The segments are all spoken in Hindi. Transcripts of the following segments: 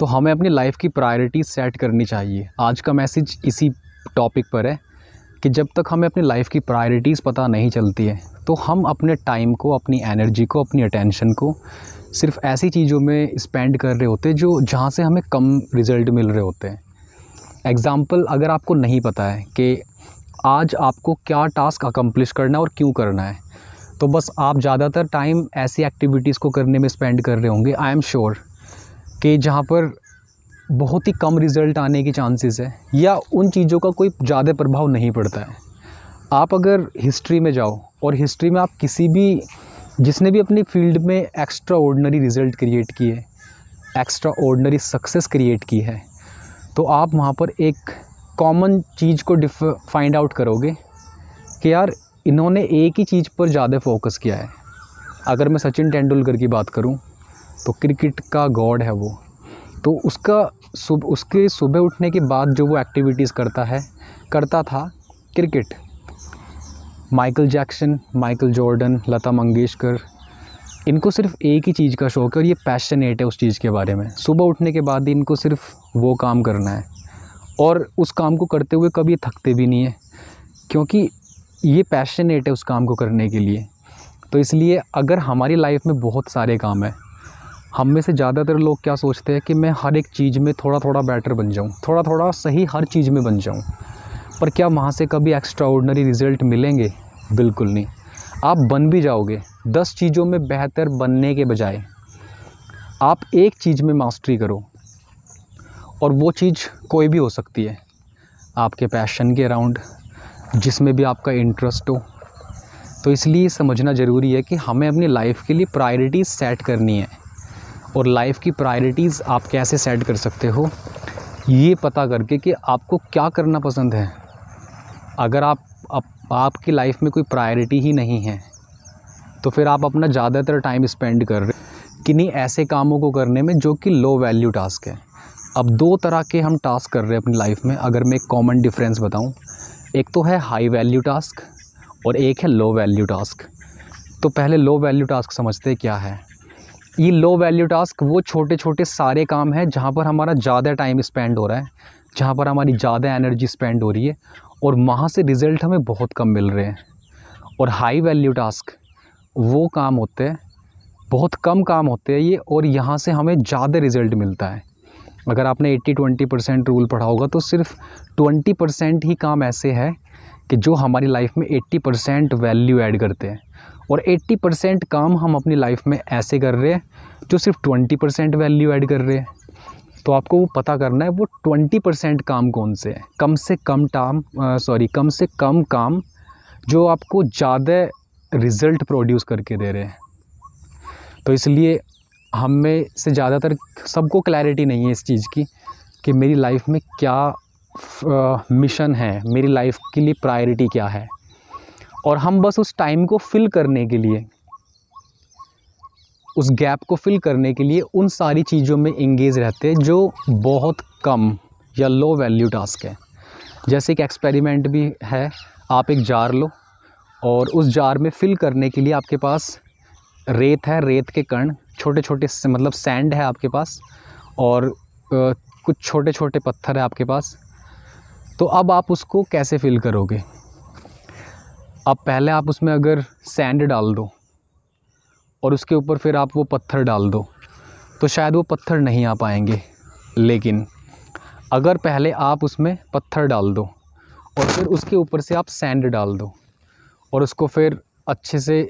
तो हमें अपनी लाइफ की प्रायोरिटीज़ सेट करनी चाहिए। आज का मैसेज इसी टॉपिक पर है कि जब तक हमें अपनी लाइफ की प्रायोरिटीज़ पता नहीं चलती है तो हम अपने टाइम को, अपनी एनर्जी को, अपनी अटेंशन को सिर्फ ऐसी चीज़ों में स्पेंड कर रहे होते हैं जहाँ से हमें कम रिज़ल्ट मिल रहे होते हैं। एग्ज़ाम्पल, अगर आपको नहीं पता है कि आज आपको क्या टास्क अकम्प्लिश करना है और क्यों करना है, तो बस आप ज़्यादातर टाइम ऐसी एक्टिविटीज़ को करने में स्पेंड कर रहे होंगे, आई एम श्योर, कि जहाँ पर बहुत ही कम रिज़ल्ट आने की चांसेस है या उन चीज़ों का कोई ज़्यादा प्रभाव नहीं पड़ता है। आप अगर हिस्ट्री में जाओ और हिस्ट्री में आप किसी भी, जिसने भी अपनी फील्ड में एक्स्ट्रा ऑर्डिनरी रिज़ल्ट क्रिएट किए, एक्स्ट्रा ऑर्डिनरी सक्सेस क्रिएट की है, तो आप वहाँ पर एक कॉमन चीज़ को फाइंड आउट करोगे कि यार इन्होंने एक ही चीज़ पर ज़्यादा फोकस किया है। अगर मैं सचिन तेंदुलकर की बात करूं तो क्रिकेट का गॉड है वो, तो उसके सुबह उठने के बाद जो वो एक्टिविटीज़ करता था cricket. Michael Jackson, Michael Jordan, Lata Mangeshkar, इनको सिर्फ एक ही चीज़ का शौक़ है और ये पैशनेट है उस चीज़ के बारे में। सुबह उठने के बाद ही इनको सिर्फ वो काम करना है और उस काम को करते हुए कभी थकते भी नहीं है, क्योंकि ये पैशनेट है उस काम को करने के लिए। तो इसलिए अगर हमारी लाइफ में बहुत सारे काम हैं, हम में से ज़्यादातर लोग क्या सोचते हैं कि मैं हर एक चीज़ में थोड़ा थोड़ा बेटर बन जाऊँ, थोड़ा थोड़ा सही हर चीज़ में बन जाऊँ, पर क्या वहाँ से कभी एक्स्ट्रा ऑर्डिनरी रिज़ल्ट मिलेंगे? बिल्कुल नहीं। आप बन भी जाओगे, 10 चीज़ों में बेहतर बनने के बजाय आप एक चीज़ में मास्टरी करो, और वो चीज़ कोई भी हो सकती है, आपके पैशन के अराउंड, जिसमें भी आपका इंटरेस्ट हो। तो इसलिए समझना ज़रूरी है कि हमें अपनी लाइफ के लिए प्रायोरिटीज़ सेट करनी है, और लाइफ की प्रायोरिटीज़ आप कैसे सेट कर सकते हो, ये पता करके कि आपको क्या करना पसंद है। अगर आपकी लाइफ में कोई प्रायोरिटी ही नहीं है तो फिर आप अपना ज़्यादातर टाइम स्पेंड कर रहे हैं किन्हीं ऐसे कामों को करने में जो कि लो वैल्यू टास्क है। अब 2 तरह के हम टास्क कर रहे हैं अपनी लाइफ में। अगर मैं एक कॉमन डिफरेंस बताऊं, एक तो है हाई वैल्यू टास्क और एक है लो वैल्यू टास्क। तो पहले लो वैल्यू टास्क समझते हैं क्या है। ये लो वैल्यू टास्क वो छोटे छोटे सारे काम हैं जहाँ पर हमारा ज़्यादा टाइम स्पेंड हो रहा है, जहाँ पर हमारी ज़्यादा एनर्जी स्पेंड हो रही है और वहाँ से रिज़ल्ट हमें बहुत कम मिल रहे हैं। और हाई वैल्यू टास्क वो काम होते हैं, बहुत कम काम होते हैं ये, और यहाँ से हमें ज़्यादा रिज़ल्ट मिलता है। अगर आपने 80-20% रूल पढ़ा होगा तो सिर्फ 20% ही काम ऐसे है कि जो हमारी लाइफ में 80% वैल्यू ऐड करते हैं, और 80% काम हम अपनी लाइफ में ऐसे कर रहे हैं जो सिर्फ 20% वैल्यू ऐड कर रहे हैं। तो आपको वो पता करना है वो 20% काम कौन से हैं, कम से कम काम जो आपको ज़्यादा रिज़ल्ट प्रोड्यूस करके दे रहे हैं। तो इसलिए हम में से ज़्यादातर सबको क्लैरिटी नहीं है इस चीज़ की कि मेरी लाइफ में क्या मिशन है, मेरी लाइफ के लिए प्रायोरिटी क्या है, और हम बस उस टाइम को फिल करने के लिए, उस गैप को फिल करने के लिए उन सारी चीज़ों में इंगेज रहते हैं जो बहुत कम या लो वैल्यू टास्क है। जैसे कि एक्सपेरिमेंट भी है, आप एक जार लो और उस जार में फिल करने के लिए आपके पास रेत है, रेत के कण छोटे छोटे से, मतलब सैंड है आपके पास, और कुछ छोटे छोटे पत्थर है आपके पास। तो अब आप उसको कैसे फिल करोगे? अब पहले आप उसमें अगर सैंड डाल दो और उसके ऊपर फिर आप वो पत्थर डाल दो तो शायद वो पत्थर नहीं आ पाएंगे। लेकिन अगर पहले आप उसमें पत्थर डाल दो और फिर उसके ऊपर से आप सैंड डाल दो और उसको फिर अच्छे से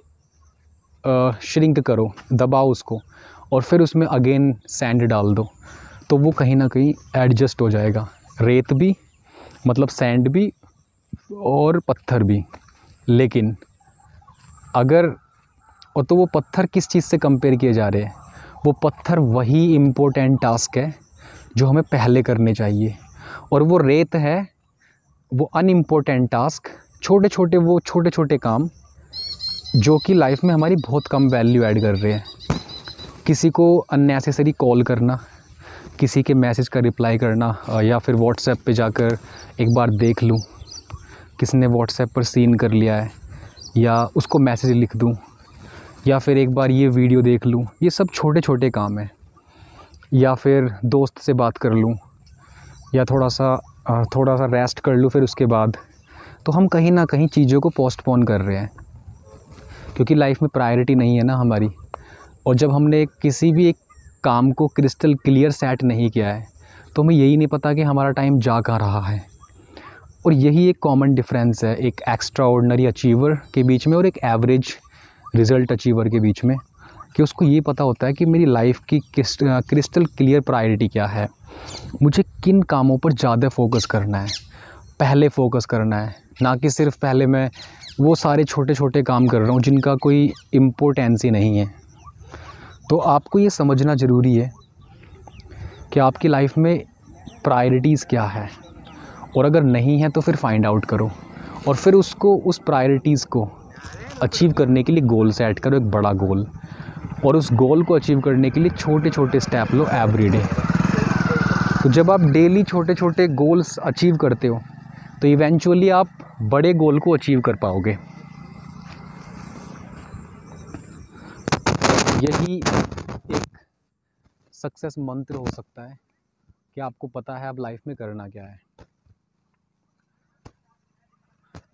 श्रिंक करो, दबाओ उसको, और फिर उसमें अगेन सैंड डाल दो, तो वो कहीं ना कहीं एडजस्ट हो जाएगा, रेत भी, मतलब सैंड भी और पत्थर भी। लेकिन अगर, और तो वो पत्थर किस चीज़ से कंपेयर किए जा रहे हैं? वो पत्थर वही इम्पोर्टेंट टास्क है जो हमें पहले करने चाहिए, और वो रेत है वो अनइम्पोर्टेंट टास्क, छोटे छोटे काम जो कि लाइफ में हमारी बहुत कम वैल्यू ऐड कर रहे हैं। किसी को अननेसेसरी कॉल करना, किसी के मैसेज का रिप्लाई करना, या फिर व्हाट्सएप पे जाकर एक बार देख लूँ किसने व्हाट्सएप पर सीन कर लिया है, या उसको मैसेज लिख दूँ, या फिर एक बार ये वीडियो देख लूँ। ये सब छोटे छोटे काम हैं। या फिर दोस्त से बात कर लूँ, या थोड़ा सा रेस्ट कर लूँ फिर उसके बाद, तो हम कहीं ना कहीं चीज़ों को पोस्टपोन कर रहे हैं, क्योंकि लाइफ में प्रायोरिटी नहीं है ना हमारी। और जब हमने किसी भी एक काम को क्रिस्टल क्लियर सेट नहीं किया है, तो हमें यही नहीं पता कि हमारा टाइम जा कहाँ रहा है। और यही एक कॉमन डिफरेंस है एक एक्स्ट्रा ऑर्डिनरी अचीवर के बीच में और एक एवरेज रिज़ल्ट अचीवर के बीच में, कि उसको ये पता होता है कि मेरी लाइफ की क्रिस्टल क्लियर प्रायोरिटी क्या है, मुझे किन कामों पर ज़्यादा फोकस करना है, पहले फोकस करना है, ना कि सिर्फ पहले मैं वो सारे छोटे छोटे काम कर रहा हूँ जिनका कोई इम्पोर्टेंस ही नहीं है। तो आपको ये समझना ज़रूरी है कि आपकी लाइफ में प्रायोरिटीज़ क्या है, और अगर नहीं है तो फिर फाइंड आउट करो, और फिर उस प्रायोरिटीज़ को अचीव करने के लिए गोल सेट करो, एक बड़ा गोल, और उस गोल को अचीव करने के लिए छोटे छोटे स्टेप लो एवरीडे। तो जब आप डेली छोटे छोटे गोल्स अचीव करते हो तो इवेंचुअली आप बड़े गोल को अचीव कर पाओगे। यही एक सक्सेस मंत्र हो सकता है कि आपको पता है अब लाइफ में करना क्या है।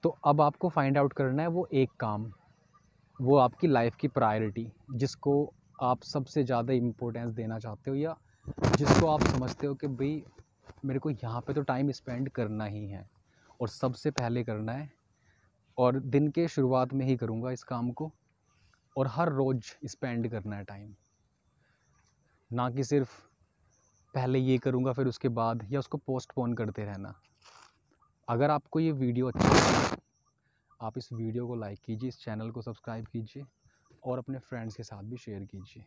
तो अब आपको फाइंड आउट करना है वो एक काम, वो आपकी लाइफ की प्रायोरिटी, जिसको आप सबसे ज़्यादा इम्पोर्टेंस देना चाहते हो, या जिसको आप समझते हो कि भाई मेरे को यहाँ पे तो टाइम स्पेंड करना ही है और सबसे पहले करना है, और दिन के शुरुआत में ही करूँगा इस काम को, और हर रोज़ स्पेंड करना है टाइम, ना कि सिर्फ पहले ये करूँगा फिर उसके बाद, या उसको पोस्टपोन करते रहना। अगर आपको ये वीडियो अच्छा लगे, आप इस वीडियो को लाइक कीजिए, इस चैनल को सब्सक्राइब कीजिए और अपने फ्रेंड्स के साथ भी शेयर कीजिए।